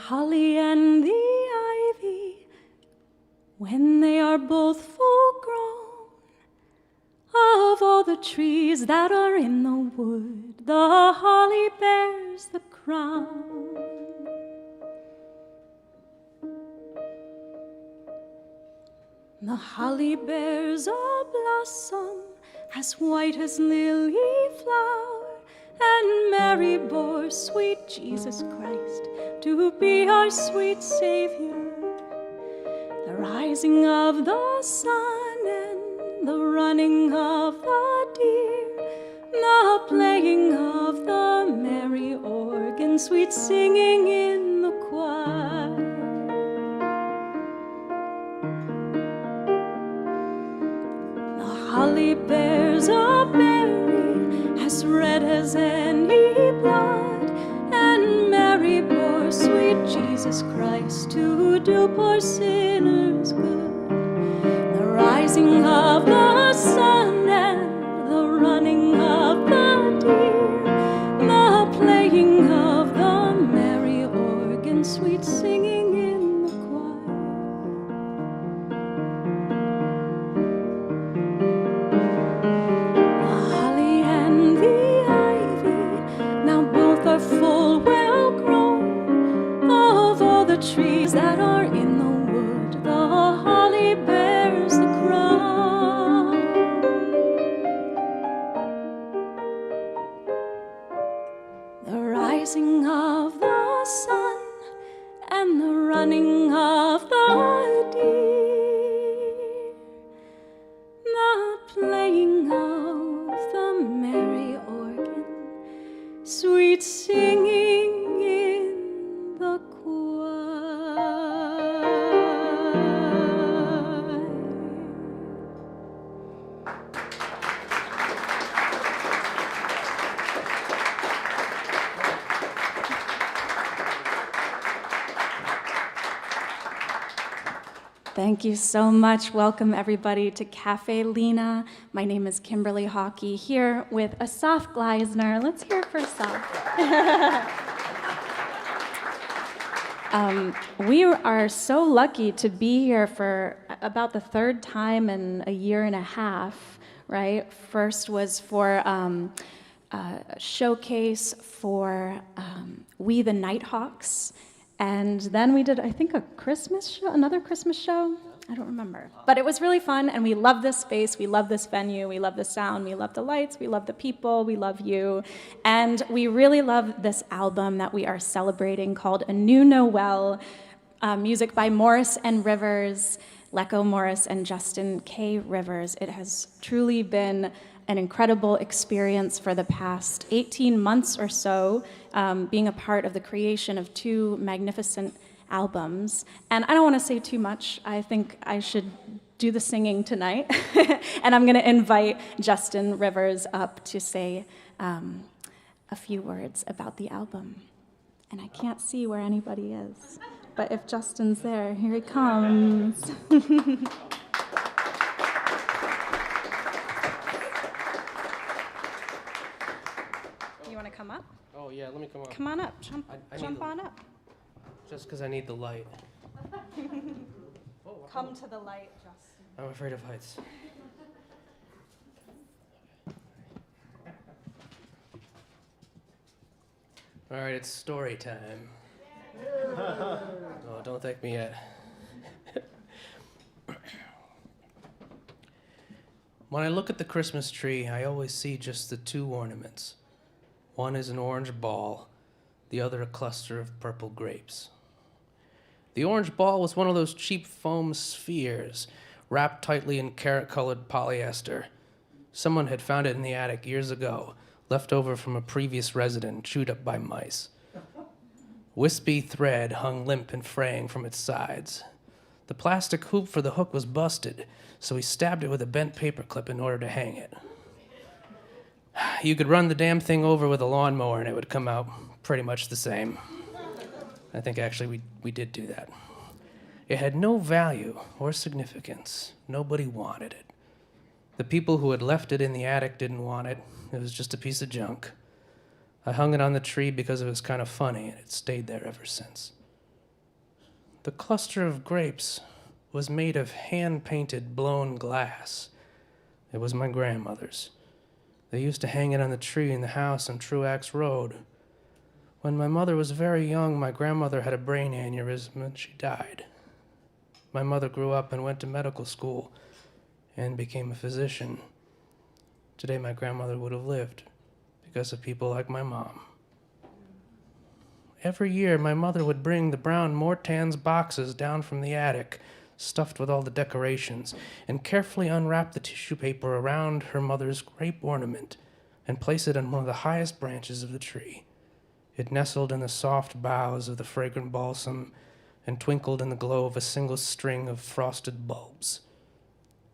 holly and the ivy, when they are both full grown, of all the trees that are in the wood, the holly bears the crown. The holly bears a blossom as white as lily flower, and Mary bore sweet Jesus Christ to be our sweet Savior. The rising of the sun and the running of the deer, the playing of the merry organ, sweet singing in the choir. Holly bears a berry as red as any blood, and Mary bore sweet Jesus Christ to do poor sinners good. The rising of the sun and the running of the deer, the playing of the merry organ, sweet singing in the choir. Full, well grown, of all the trees that are in the wood, the holly bears the crown. The rising of the sun and the running of the deer, the playing of the merry organ, sweet singing in the choir. Thank you so much. Welcome everybody to Caffe Lena. My name is Kimberly Hawkey, here with Asaf Gleisner. Let's hear it for Asaf. We are so lucky to be here for about the third time in a year and a half, right? First was for a showcase for We the Nighthawks. And then we did, I think, a Christmas show, another Christmas show. I don't remember. But it was really fun, and we love this space, we love this venue, we love the sound, we love the lights, we love the people, we love you. And we really love this album that we are celebrating called A New Noel, music by Morris and Rivers, Lecco Morris and Justin K. Rivers. It has truly been an incredible experience for the past 18 months or so, being a part of the creation of two magnificent albums. And I don't want to say too much. I think I should do the singing tonight. And I'm going to invite Justin Rivers up to say a few words about the album. And I can't see where anybody is. But if Justin's there, here he comes. Come up? Oh, yeah, let me come up. Come on up. Jump on up. Just because I need the light. Come to the light, Justin. I'm afraid of heights. All right, it's story time. Oh, don't thank me yet. When I look at the Christmas tree, I always see just the two ornaments. One is an orange ball, the other a cluster of purple grapes. The orange ball was one of those cheap foam spheres, wrapped tightly in carrot-colored polyester. Someone had found it in the attic years ago, left over from a previous resident, chewed up by mice. Wispy thread hung limp and fraying from its sides. The plastic hoop for the hook was busted, so he stabbed it with a bent paperclip in order to hang it. You could run the damn thing over with a lawnmower and it would come out pretty much the same. I think actually we did do that. It had no value or significance. Nobody wanted it. The people who had left it in the attic didn't want it. It was just a piece of junk. I hung it on the tree because it was kind of funny, and it stayed there ever since. The cluster of grapes was made of hand-painted blown glass. It was my grandmother's. They used to hang it on the tree in the house on Truax Road. When my mother was very young, my grandmother had a brain aneurysm and she died. My mother grew up and went to medical school and became a physician. Today my grandmother would have lived because of people like my mom. Every year my mother would bring the brown Mortans boxes down from the attic, stuffed with all the decorations, and carefully unwrap the tissue paper around her mother's grape ornament and place it on one of the highest branches of the tree. It nestled in the soft boughs of the fragrant balsam and twinkled in the glow of a single string of frosted bulbs.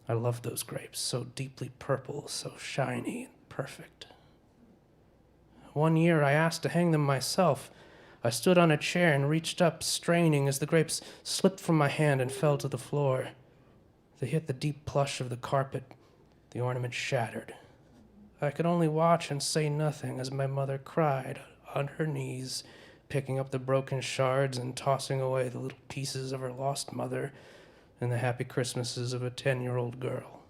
I loved those grapes, so deeply purple, so shiny and perfect. One year I asked to hang them myself. I stood on a chair and reached up, straining as the grapes slipped from my hand and fell to the floor. They hit the deep plush of the carpet. The ornament shattered. I could only watch and say nothing as my mother cried on her knees, picking up the broken shards and tossing away the little pieces of her lost mother and the happy Christmases of a 10-year-old girl.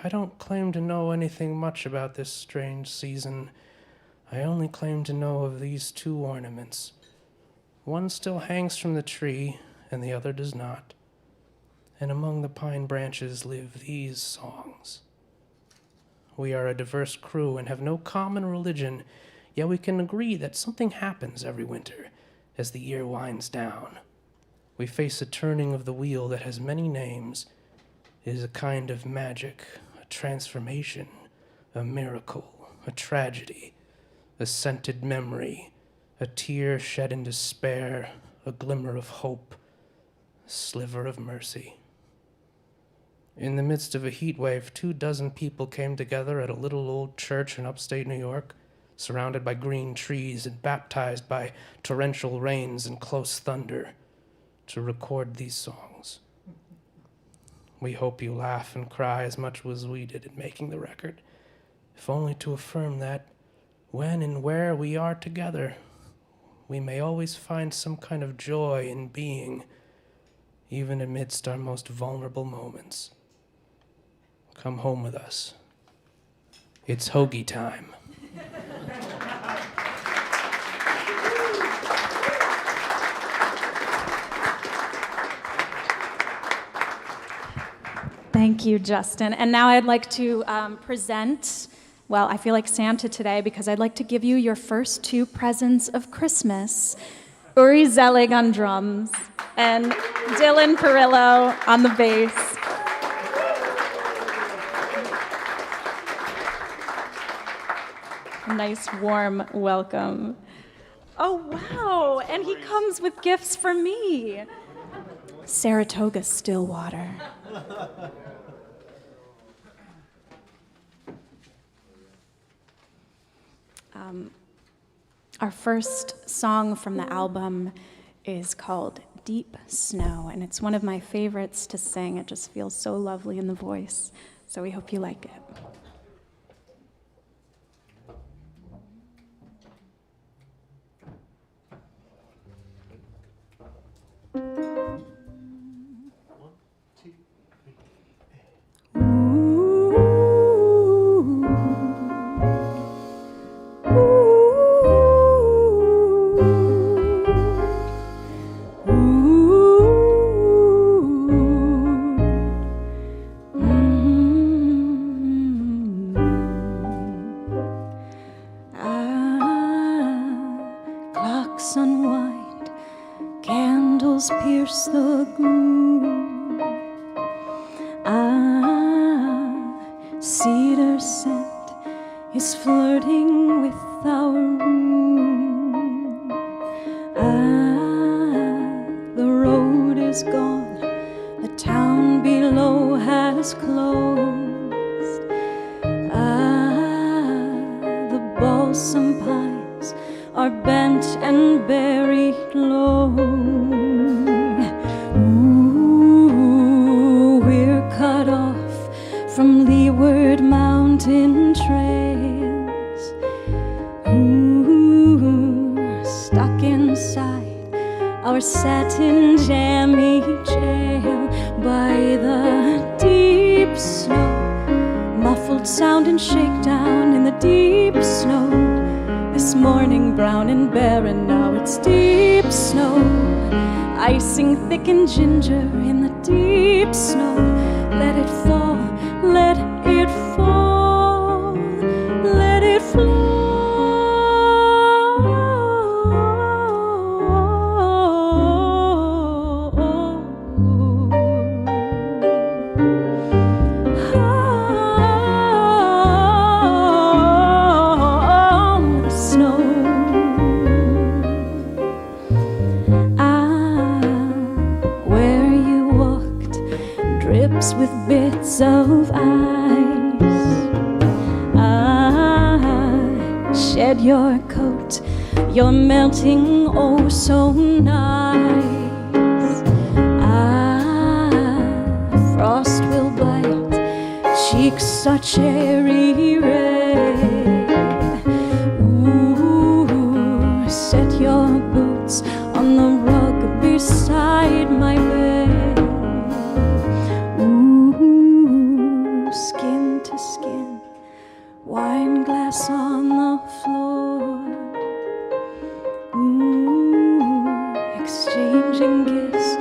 I don't claim to know anything much about this strange season. I only claim to know of these two ornaments. One still hangs from the tree, and the other does not. And among the pine branches live these songs. We are a diverse crew and have no common religion, yet we can agree that something happens every winter as the year winds down. We face a turning of the wheel that has many names. It is a kind of magic, a transformation, a miracle, a tragedy, a scented memory, a tear shed in despair, a glimmer of hope, a sliver of mercy. In the midst of a heat wave, 24 people came together at a little old church in upstate New York, surrounded by green trees and baptized by torrential rains and close thunder, to record these songs. We hope you laugh and cry as much as we did in making the record, if only to affirm that when and where we are together, we may always find some kind of joy in being, even amidst our most vulnerable moments. Come home with us. It's Hawkey time. Thank you, Justin. And now I'd like to present, well, I feel like Santa today because I'd like to give you your first two presents of Christmas. Uri Zelig on drums and Dylan Perillo on the bass. A nice, warm welcome. Oh, wow, and he comes with gifts for me. Saratoga Stillwater. Our first song from the album is called Deep Snow, and it's one of my favorites to sing. It just feels so lovely in the voice, so we hope you like it. Unwind, candles pierce the gloom. Cedar scent is flirting with our room. The road is gone, the town below has closed. The balsam pines are bent and buried low. Ooh, we're cut off from leeward mountain trails. Ooh, stuck inside our satin jammy jail by the deep snow. Muffled sound and shakedown in the deep snow. This morning brown and barren, now it's deep snow. Icing thick and ginger in the deep snow. Let it fall, let it fall, let it flow. With bits of ice, shed your coat, you're melting oh so nice. Frost will bite, cheeks are cherry red. Ooh, set your boots on the rug beside my bed. Skin to skin, wine glass on the floor. Ooh, exchanging gifts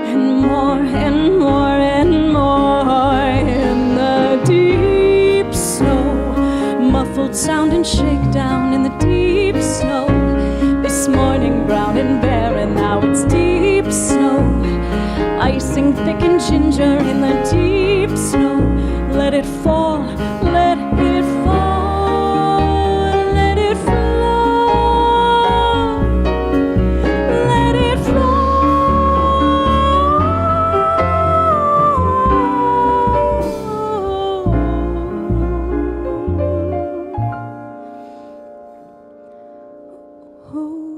and more and more and more in the deep snow. Muffled sound and shakedown in the deep snow. This morning brown and barren, now it's deep snow. Icing thick and ginger in the deep snow. Let it fall, let it fall, let it flow, let it flow. Oh.